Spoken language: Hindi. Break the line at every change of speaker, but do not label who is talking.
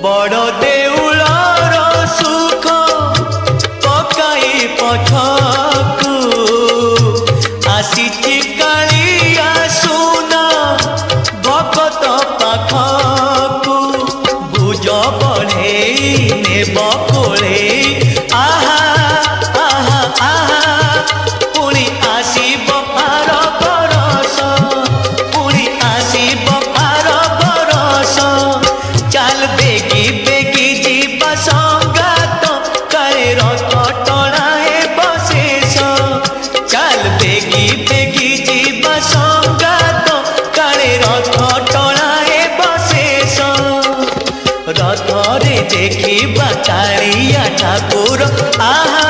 बड़ देउलर सुख पकाई पथकू आसीची कालिया सुना भकत पाखकू भुज बढ़े नेब कोले आहा आहा आहा पुणी आसीब आर बरस पुणी आसीब आर बरस चाल बेगी बेगी जीवा संगात काले रथ टणा हे बशेष चाल बेगी बेगी जीवा संगात काले रथ टणा हे बशेष रथ रे देखिबा कालिया ठाकुर आहा